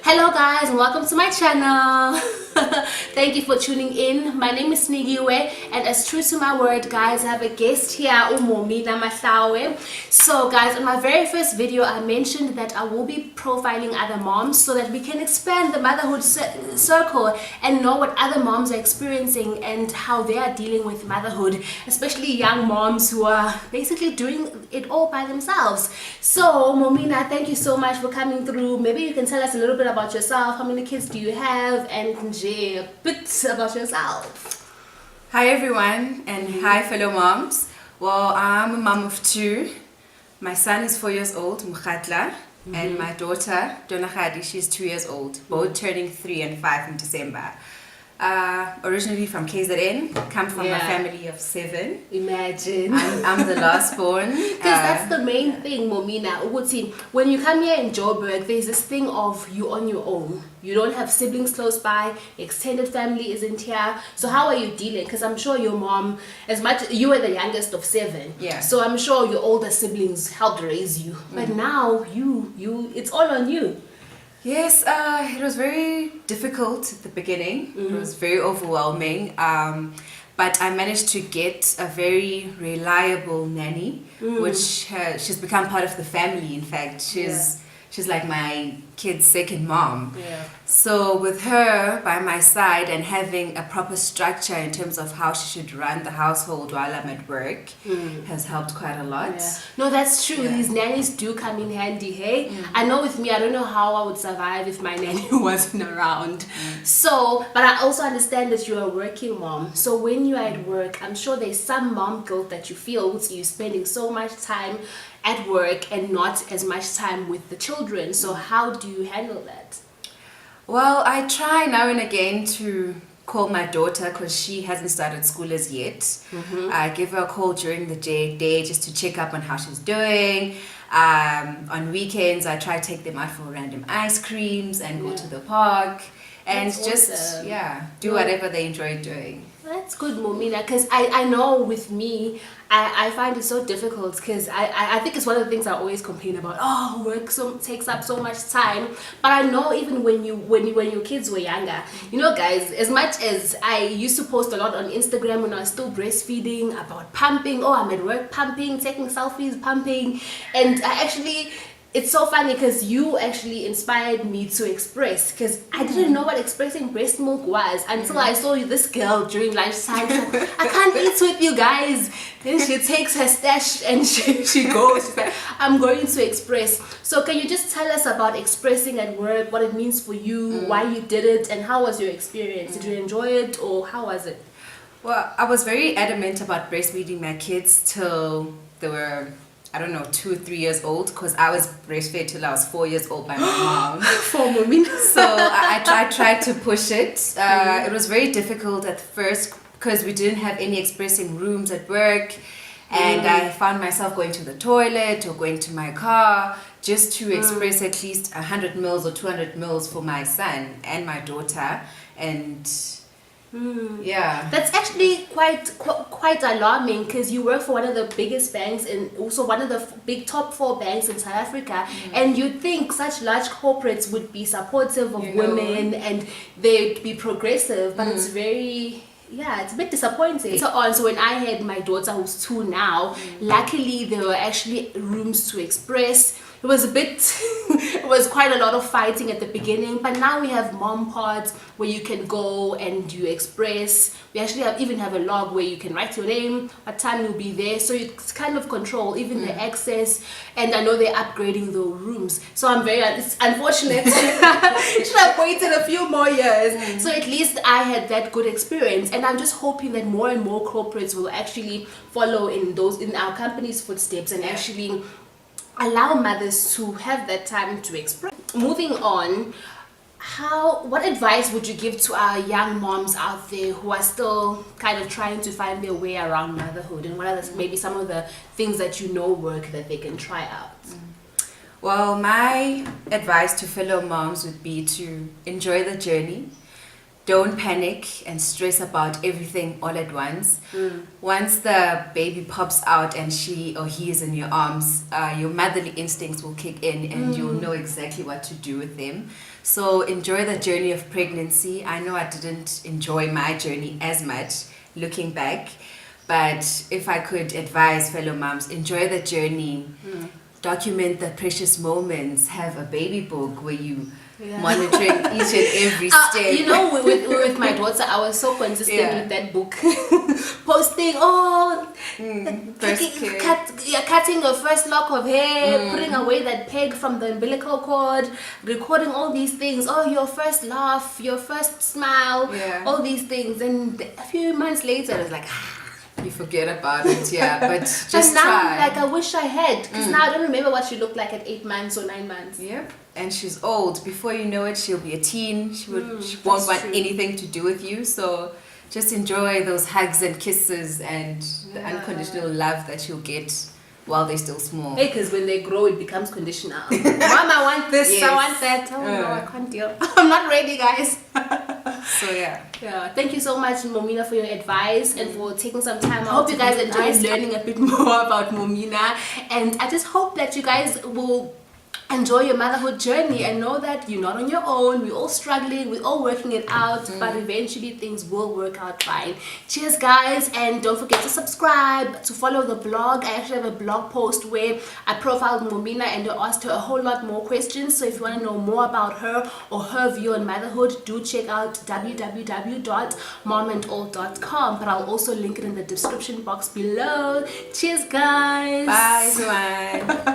Hello guys and welcome to my channel. Thank you for tuning in. My name is Nigiwe and as true to my word guys, I have a guest here, Momeena Mahlawe. So guys, in my very first video I mentioned that I will be profiling other moms so that we can expand the motherhood circle and know what other moms are experiencing and how they are dealing with motherhood, especially young moms who are basically doing it all by themselves. So Momeena, thank you so much for coming through. Maybe you can tell us a little bit about yourself. How many kids do you have? And a bit about yourself. Hi everyone and hi fellow moms. Well, I'm a mom of two. My son is 4 years old, Mkhatla, and my daughter, Donachadi, she's 2 years old, both turning 3 and 5 in December. Originally from KZN, come from a family of 7. Imagine. I'm the last born. Because that's the main thing, Momeena. When you come here in Joburg, there's this thing of you on your own. You don't have siblings close by, extended family isn't here. So how are you dealing? Because I'm sure your mom, you were the youngest of 7. Yeah. So I'm sure your older siblings helped raise you. But now it's all on you. Yes, it was very difficult at the beginning. It was very overwhelming. But I managed to get a very reliable nanny, which she's become part of the family. In fact, she's like my kid's second mom. Yeah. So with her by my side and having a proper structure in terms of how she should run the household while I'm at work has helped quite a lot. Yeah. No, that's true. These nannies do come in handy, hey? I know with me, I don't know how I would survive if my nanny wasn't around. So, but I also understand that you're a working mom. So when you're at work, I'm sure there's some mom guilt that you feel with you spending so much time at work and not as much time with the children. So how do you handle that? Well, I try now and again to call my daughter because she hasn't started school as yet. I give her a call during the day just to check up on how she's doing. On weekends, I try to take them out for random ice creams and go to the park and That's just awesome. do whatever they enjoy doing. That's good, Momeena, because I know with me, I find it so difficult because I think it's one of the things I always complain about. Oh, work takes up so much time. But I know even when your kids were younger, you know, guys, as much as I used to post a lot on Instagram when I was still breastfeeding about pumping. Oh, I'm at work pumping, taking selfies, pumping, and it's so funny because you actually inspired me to express, because I didn't know what expressing breast milk was until I saw this girl during lunchtime. She's like, I can't eat with you guys. Then she takes her stash and she goes. She's like, I'm going to express. So can you just tell us about expressing at work, what it means for you, why you did it, and how was your experience? Did you enjoy it or how was it? Well, I was very adamant about breastfeeding my kids till they were, I don't know, 2 or 3 years old, because I was breastfed till I was 4 years old by my mom. For Momeena. So I tried to push it. It was very difficult at first because we didn't have any expressing rooms at work, and I found myself going to the toilet or going to my car just to express at least 100 mils or 200 mils for my son and my daughter, and that's actually quite alarming, because you work for one of the biggest banks and also one of the big top 4 banks in South Africa, and you'd think such large corporates would be supportive of women and they'd be progressive, but it's very it's a bit disappointing. So when I had my daughter who's 2 now, luckily there were actually rooms to express. It was it was quite a lot of fighting at the beginning, but now we have mom pods where you can go and you express. We actually even have a log where you can write your name, what time you'll be there, so you kind of control even the access. And I know they're upgrading the rooms, so it's unfortunate. Should have waited a few more years. So at least I had that good experience, and I'm just hoping that more and more corporates will actually follow in our company's footsteps and actually allow mothers to have that time to express. Moving on, what advice would you give to our young moms out there who are still kind of trying to find their way around motherhood, and what are maybe some of the things that you know work that they can try out? Well, my advice to fellow moms would be to enjoy the journey. don't panic and stress about everything all at once. Once the baby pops out and she or he is in your arms, your motherly instincts will kick in and you'll know exactly what to do with them. So enjoy the journey of pregnancy. I know I didn't enjoy my journey as much looking back, but if I could advise fellow moms, enjoy the journey. Document the precious moments. Have a baby book where you monitoring each and every step. You know, with my daughter, I was so consistent with that book. Posting, cutting your first lock of hair, putting away that peg from the umbilical cord, recording all these things. Oh, your first laugh, your first smile, all these things. And a few months later, I was like, you forget about it, but just and now, try. like, I wish I had, because now I don't remember what she looked like at 8 months or 9 months. Yep. And she's old. Before you know it, she'll be a teen. She won't want anything to do with you. So just enjoy those hugs and kisses and the unconditional love that you'll get while they're still small. Hey, because when they grow, it becomes conditional. Mom, I want this, I want that. Oh no, I can't deal. I'm not ready, guys. So yeah, thank you so much, Momeena, for your advice and for taking some time. I hope you guys enjoyed learning a bit more about Momeena, and I just hope that you guys will enjoy your motherhood journey and know that you're not on your own. We're all struggling, we're all working it out, but eventually things will work out fine. Cheers, guys, and don't forget to subscribe, to follow the blog. I actually have a blog post where I profiled Momeena and I asked her a whole lot more questions. So if you want to know more about her or her view on motherhood, do check out www.momandall.com, but I'll also link it in the description box below. Cheers, guys. bye, Swan.